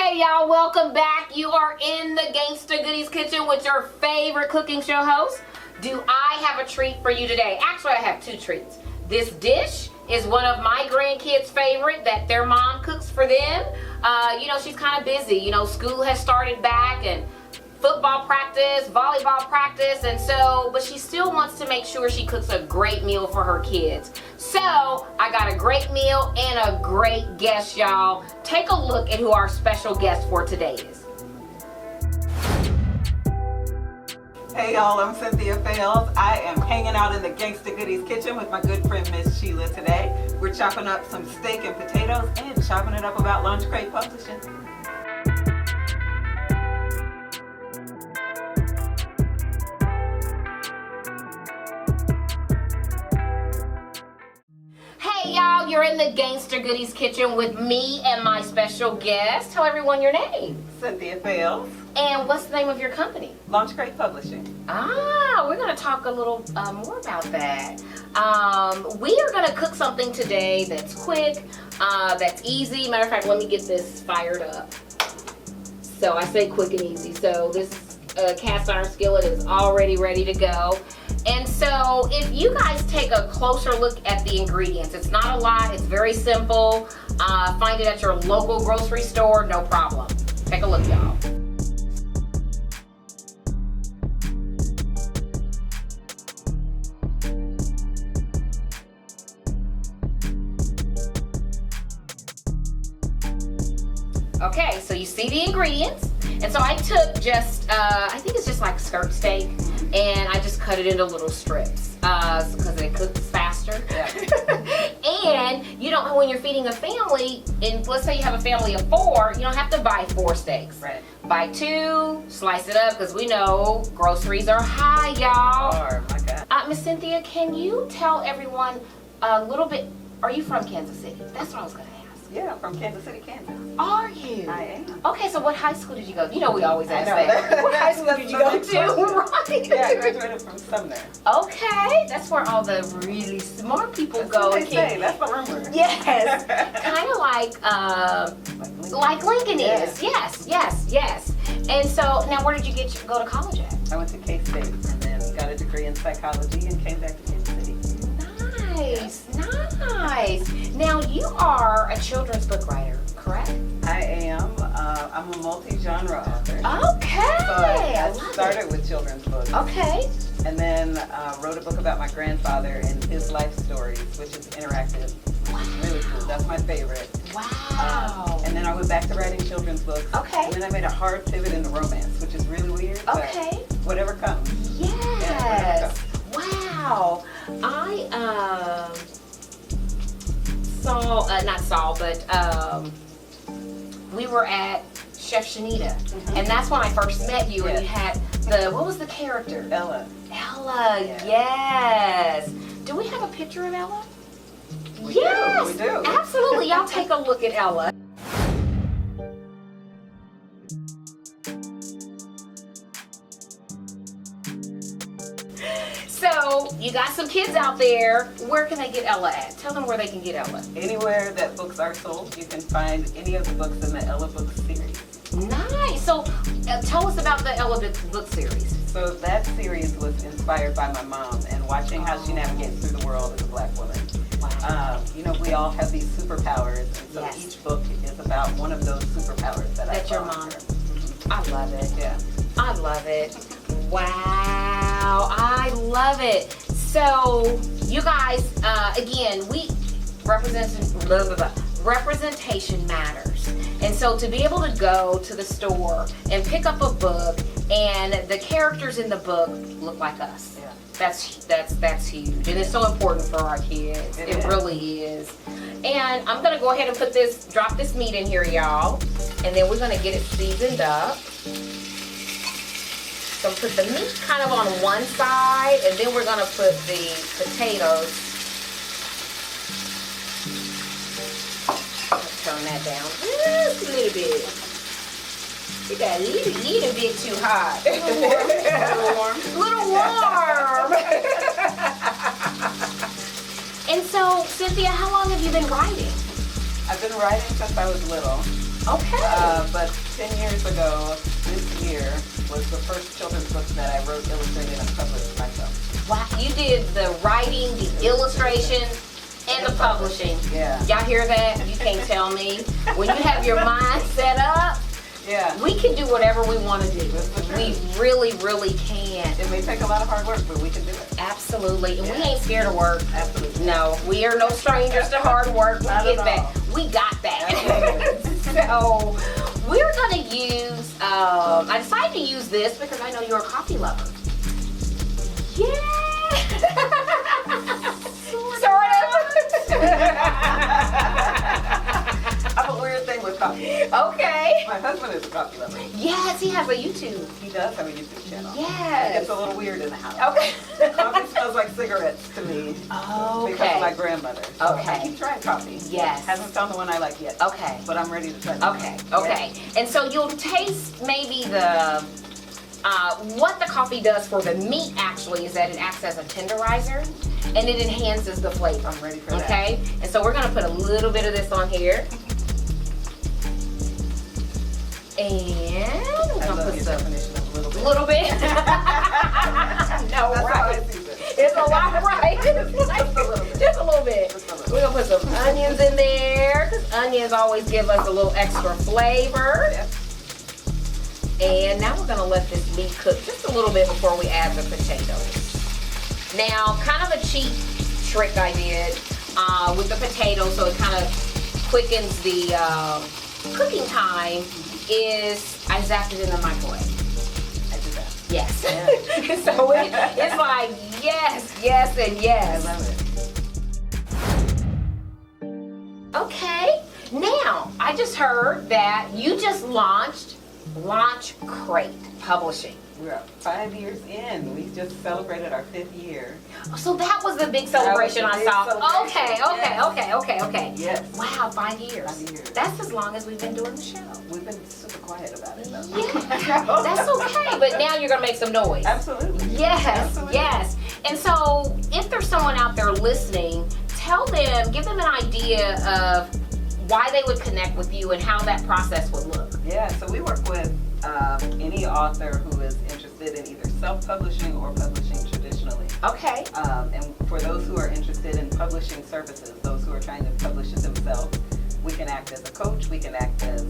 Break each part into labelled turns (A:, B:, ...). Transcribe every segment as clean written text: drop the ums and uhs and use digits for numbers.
A: Hey y'all, welcome back. You are in the Gangsta Goodies kitchen with your favorite cooking show host. Do I have a treat for you today? Actually, I have two treats. This dish is one of my grandkids' favorite that their mom cooks for them. She's kind of busy. School has started back and football practice, volleyball practice, but she still wants to make sure she cooks a great meal for her kids. So I got a great meal and a great guest, y'all. Take a look at who our special guest for today is.
B: Hey y'all, I'm Cynthia. I am hanging out in the Gangsta Goodies kitchen with my good friend Miss Sheila today. We're chopping up some steak and potatoes and chopping it up about Launch Crate Publishing.
A: Hey y'all, you're in the Gangsta Goodies kitchen with me and my special guest. Tell everyone your name.
B: Cynthia Fails.
A: And what's the name of your company?
B: Launch Crate Publishing.
A: We're going to talk a little more about that. We are going to cook something today that's quick, that's easy. Matter of fact, let me get this fired up. So I say quick and easy. So this cast iron skillet is already ready to go. And so if you guys take a closer look at the ingredients, it's not a lot, it's very simple. Find it at your local grocery store, no problem. Take a look, y'all. Okay, so you see the ingredients. And so I took just, I think it's just like skirt steak, and I just cut it into little strips because it cooks faster.
B: Yeah.
A: And when you're feeding a family, and let's say you have a family of 4, you don't have to buy 4 steaks.
B: Right.
A: Buy 2, slice it up, because we know groceries are high, y'all.
B: Oh my God.
A: Miss Cynthia, can you tell everyone a little bit, are you from Kansas City? That's what I was going to ask.
B: Yeah, I'm from Kansas City, Kansas.
A: Are you?
B: I am.
A: Okay, so what high school did you go to? We always ask
B: I know
A: that. What high school did you go to? Right.
B: Yeah, I graduated from Sumner.
A: Okay, that's where all the really smart people
B: That's
A: go.
B: what they say. That's the rumor.
A: Yes, kind of like Lincoln is. Yes. And so now, where did you go to college at?
B: I went to K-State and then got a degree in psychology and came back to Kansas City.
A: Nice. Now you are a children's book writer, correct?
B: I am. I'm a multi-genre author.
A: Okay.
B: So I started with children's books.
A: Okay.
B: And then wrote a book about my grandfather and his life stories, which is interactive, which is really cool. That's my favorite.
A: Wow.
B: And then I went back to writing children's books.
A: Okay.
B: And then I made a hard pivot into romance, which is really weird.
A: Okay.
B: But whatever comes.
A: Yes.
B: Yeah, whatever comes.
A: Wow. I we were at Chef Shanita, and that's when I first met you. And you had what was the character?
B: Ella.
A: Ella, yes. Do we have a picture of Ella?
B: We do.
A: Absolutely. Y'all take a look at Ella. So, you got some kids out there. Where can they get Ella at? Tell them where they can get Ella.
B: Anywhere that books are sold, you can find any of the books in the Ella book series.
A: Nice. So, tell us about the Ella book series.
B: So that series was inspired by my mom and watching how she navigates through the world as a Black woman.
A: Wow.
B: We all have these superpowers, and so
A: Yes.
B: each book is about one of those superpowers that
A: your mom.
B: Mm-hmm.
A: I love it.
B: Yeah.
A: I love it. Wow. I love it. So, you guys, again, representation matters. And so to be able to go to the store and pick up a book and the characters in the book look like us.
B: Yeah.
A: That's huge. And it's so important for our kids. It really is. And I'm gonna go ahead and drop this meat in here, y'all. And then we're gonna get it seasoned up. So put the meat kind of on one side, and then we're gonna put the potatoes. Turn that down just a little bit. You got a little bit too hot. A little warm. And so, Cynthia, how long have you been writing?
B: I've been writing since I was little.
A: Okay.
B: But 10 years ago, this year was the first children's book that I wrote, illustrated, and published myself.
A: Wow, you did the writing, the illustration, and the publishing.
B: Yeah.
A: Y'all hear that? You can't tell me. When you have your mind set up,
B: Yeah.
A: we can do whatever we want to do.
B: That's the truth.
A: We really, really can.
B: It may take a lot of hard work, but we can do it.
A: Absolutely. And we
B: Yeah.
A: ain't scared of work.
B: Absolutely.
A: No, we are no strangers to hard work. We
B: Not
A: get
B: at
A: that.
B: all.
A: We got that.
B: Absolutely.
A: So we're gonna use. I decided to use this because I know you're a coffee lover. Yeah. Sort of.
B: I have a weird thing with coffee.
A: Okay.
B: My husband is a coffee lover.
A: Yes, he has a YouTube.
B: He does have a YouTube channel.
A: Yes.
B: It gets a little weird in the house.
A: Okay.
B: Coffee smells like cigarettes to me because of my grandmother. So
A: Okay.
B: I keep trying coffee.
A: Yes.
B: Hasn't found the one I like yet.
A: Okay.
B: But I'm ready to try this.
A: Okay, okay. And so you'll taste maybe the, what the coffee does for the meat actually is that it acts as a tenderizer and it enhances the flavor.
B: I'm ready for that.
A: Okay? And so we're gonna put a little bit of this on here. And we're
B: I
A: gonna
B: love
A: put
B: your
A: some,
B: definition of a little bit.
A: little bit. No,
B: That's how I
A: right.
B: see it.
A: It's a lot, right? It's like,
B: Just a little bit.
A: just a little bit.
B: Just a little.
A: We're gonna put some onions in there, because onions always give us a little extra flavor.
B: Yep.
A: And now we're gonna let this meat cook just a little bit before we add the potatoes. Now, kind of a cheap trick I did with the potatoes, so it kind of quickens the cooking time, is I zapped it in the microwave.
B: I do that.
A: Yes.
B: Yeah.
A: So it's like yes, yes, and
B: I
A: yes.
B: love it.
A: Okay, now I just heard that you just launched Launch Crate Publishing.
B: We're 5 years in. We just celebrated our 5th year.
A: So that was the big celebration
B: That was
A: I
B: the big
A: saw. Okay,
B: celebration,
A: okay.
B: Yes.
A: Wow, 5 years.
B: 5 years.
A: That's as long as we've been doing the show.
B: We've been super quiet about it though.
A: Yeah, that's okay. But now you're gonna make some noise.
B: Absolutely.
A: Yes,
B: Absolutely.
A: yes. And so if there's someone out there listening, tell them, give them an idea of why they would connect with you and how that process would look.
B: Yeah, so we work with any author who is interested in either self-publishing or publishing traditionally.
A: Okay.
B: And for those who are interested in publishing services, those who are trying to publish it themselves, we can act as a coach, we can act as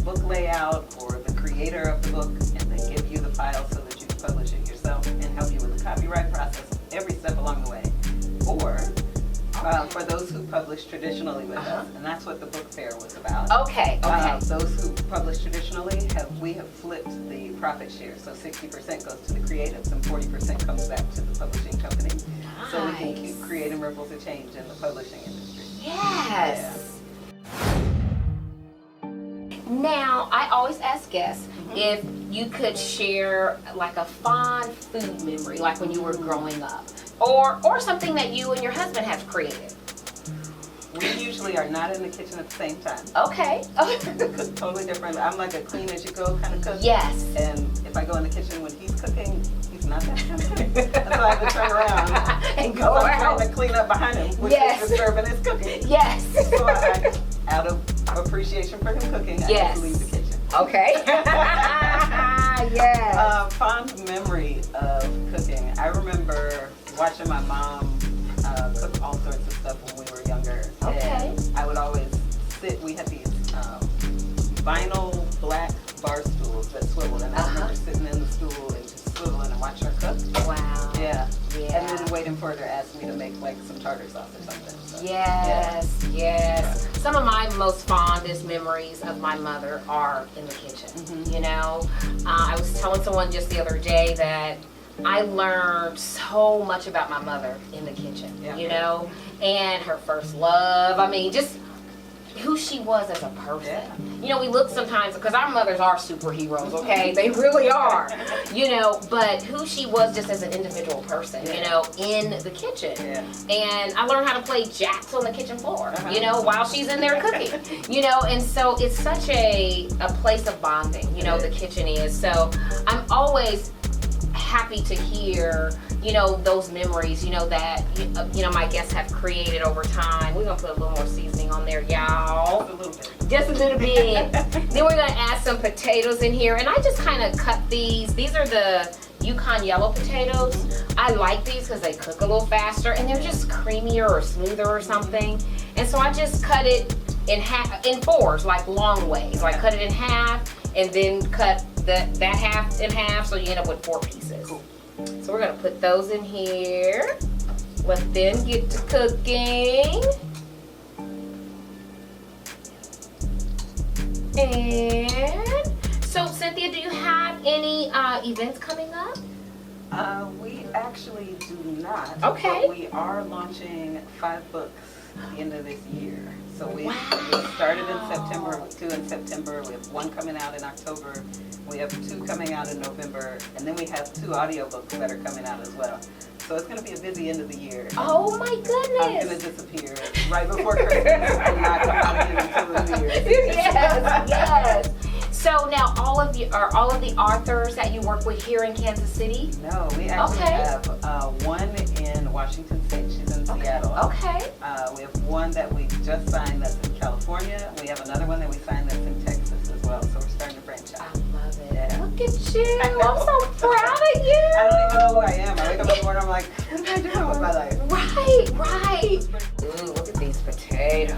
B: book layout for the creator of the book, and then give you the file so that you can publish it yourself and help you with the copyright process every step along the way. Or for those who publish traditionally with us, and that's what the book fair was about.
A: Okay.
B: Those who publish traditionally, we have flipped the profit share. So 60% goes to the creatives and 40% comes back to the publishing company. So we can keep creating ripples of change in the publishing industry.
A: Yes. Now, I always ask guests if you could share like a fond food memory, like when you were growing up, or something that you and your husband have created.
B: We usually are not in the kitchen at the same time.
A: Okay.
B: Cook totally different. I'm like a clean as you go kind of cook.
A: Yes.
B: And if I go in the kitchen when he's cooking, he's not that cooking. And so I have to turn around
A: And go
B: I'm
A: out.
B: trying to clean up behind him, which
A: Yes.
B: is disturbing his cooking.
A: Yes.
B: So out of appreciation for him cooking, I
A: Yes.
B: have to leave the kitchen.
A: Okay. Yes.
B: Fond memory of cooking. I remember watching my mom cook all sorts of stuff when we were younger.
A: Okay.
B: And I would always sit, we had these vinyl black bar stools that swiveled, and I remember sitting in the stool and just swiveling and watching her cook.
A: Wow.
B: Yeah.
A: Yeah.
B: And then waiting for her to ask me to make like some tartar sauce or something. So,
A: Yes, yes. Some of my most fondest memories of my mother are in the kitchen. You know, I was telling someone just the other day that I learned so much about my mother in the kitchen, you know, and her first love. I mean, just who she was as a person.
B: Yeah.
A: You know, we look sometimes, because our mothers are superheroes, okay? They really are, you know, but who she was just as an individual person, you know, in the kitchen.
B: Yeah.
A: And I learned how to play jacks on the kitchen floor, you know, while she's in there cooking, you know, and so it's such a place of bonding, you know, the kitchen is. So I'm always happy to hear, you know, those memories, you know, that, you know, my guests have created over time. We're gonna put a little more seasoning on there, y'all.
B: Just a little bit.
A: Just a little bit. Then we're gonna add some potatoes in here, and I just kind of cut these. These are the Yukon yellow potatoes. I like these because they cook a little faster, and they're just creamier or smoother or something. And so I just cut it in half, in fours, like long ways. Like cut it in half, and then cut that half in half, so you end up with 4 pieces.
B: Cool.
A: So we're gonna put those in here. Let them get to cooking. And so, Cynthia, do you have any events coming up?
B: We actually do not.
A: Okay.
B: But we are launching 5 books at the end of this year. So we started in September with 2 in September. We have 1 coming out in October. We have 2 coming out in November. And then we have 2 audiobooks that are coming out as well. So it's going to be a busy end of the year.
A: Oh my goodness.
B: I'm going to disappear right before Christmas and not come out again until the New Year.
A: Yes. So now all of the authors that you work with here in Kansas City?
B: No, we actually have 1 in Washington State. She's in Seattle.
A: Okay.
B: We have 1 that we just signed that's in California. We have another one that we signed that's in Texas as well. So we're starting to branch out.
A: I love it.
B: Yeah.
A: Look at you. I'm so proud of you.
B: I don't even know who I am. I wake up in the morning, I'm like, what am I doing with my life?
A: Right. Ooh, look at these potatoes.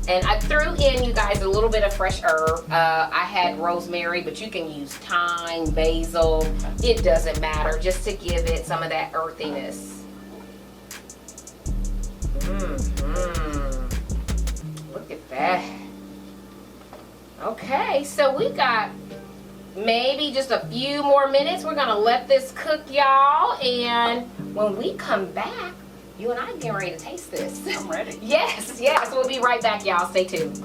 A: And I threw in, you guys, a little bit of fresh herb. I had rosemary, but you can use thyme, basil. It doesn't matter, just to give it some of that earthiness. Look at that. Okay, so we got maybe just a few more minutes. We're gonna let this cook, y'all. And when we come back, you and I get ready to taste this.
B: I'm ready.
A: Yes. We'll be right back, y'all. Stay tuned.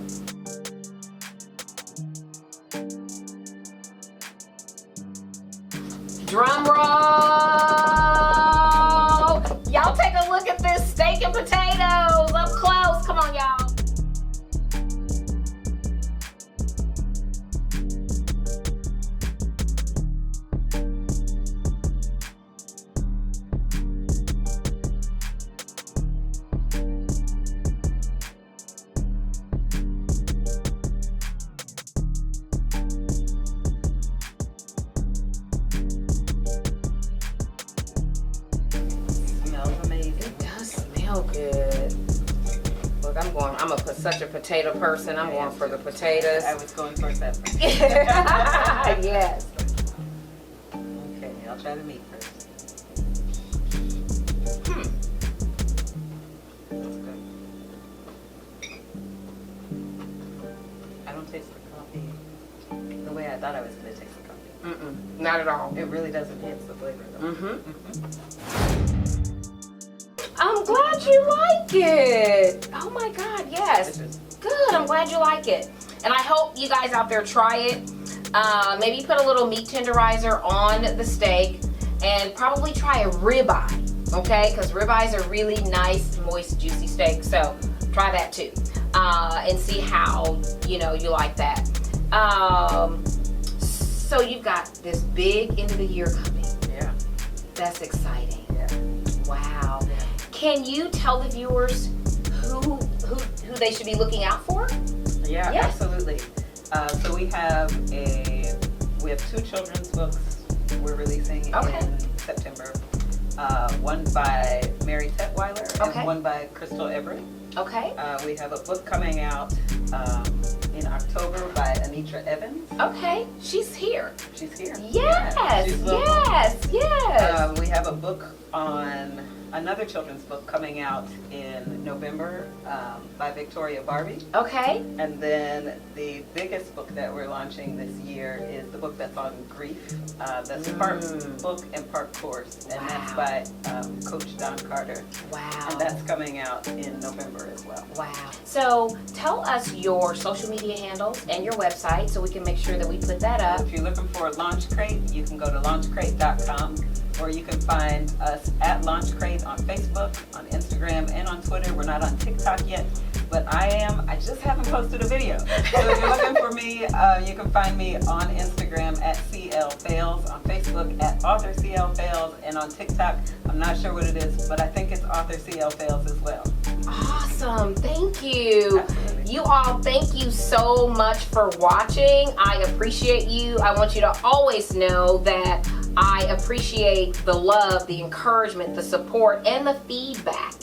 A: Drum roll. Y'all take a look at this steak and potatoes up close. Come on, y'all. Good. Look, I'm gonna put such a potato person. I'm going for the potatoes.
B: I was going for that.
A: Yes.
B: Okay, I'll try the meat first. That's good. I don't taste the coffee the way I thought I was going to taste the coffee.
A: Not at all.
B: It really does enhance the flavor though.
A: I'm glad you like it. Oh my God, yes. Good, I'm glad you like it. And I hope you guys out there try it. Maybe put a little meat tenderizer on the steak and probably try a ribeye, okay? Because ribeyes are really nice, moist, juicy steak. So try that too. And see how, you like that. So you've got this big end of the year coming.
B: Yeah.
A: That's exciting.
B: Yeah.
A: Wow. Can you tell the viewers who they should be looking out for?
B: Yeah,
A: Yes.
B: absolutely. So we have 2 children's books we're releasing in September. One by Mary Tetweiler
A: Okay.
B: and one by Crystal Everett.
A: Okay.
B: We have a book coming out in October by Anitra Evans.
A: Okay. She's here.
B: She's here.
A: Yes.
B: Yeah, she's local.
A: Yes.
B: We have a book on another children's book coming out in November by Victoria Barbie.
A: Okay.
B: And then the biggest book that we're launching this year is the book that's on grief. That's part book and part course. And that's by Coach Don Carter.
A: Wow.
B: And that's coming out in November as well.
A: Wow. So tell us your social media handles and your website so we can make sure that we put that up.
B: If you're looking for Launch Crate, you can go to launchcrate.com, or you can find us at Launch Crate on Facebook, on Instagram, and on Twitter. We're not on TikTok yet, but I am. I just haven't posted a video. So if you're looking for me, you can find me on Instagram at CL Fails, on Facebook at Author CL Fails, and on TikTok, I'm not sure what it is, but I think it's Author CL Fails as well.
A: Awesome. Thank you.
B: Absolutely.
A: You all, thank you so much for watching. I appreciate you. I want you to always know that I appreciate the love, the encouragement, the support, and the feedback,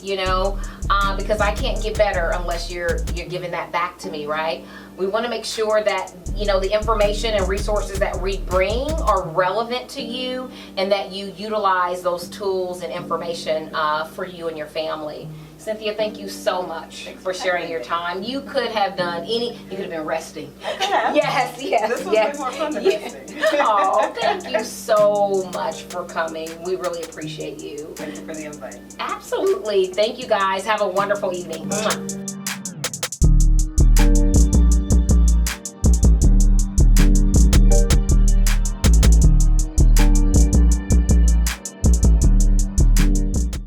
A: because I can't get better unless you're giving that back to me, right? We want to make sure that, the information and resources that we bring are relevant to you and that you utilize those tools and information for you and your family. Cynthia, thank you so much for sharing your time. You could have done you could have been resting.
B: I could have.
A: Yes.
B: This was way more fun than resting.
A: Oh, thank you so much for coming. We really appreciate you.
B: Thank you for the invite.
A: Absolutely. Thank you guys. Have a wonderful evening. Mwah.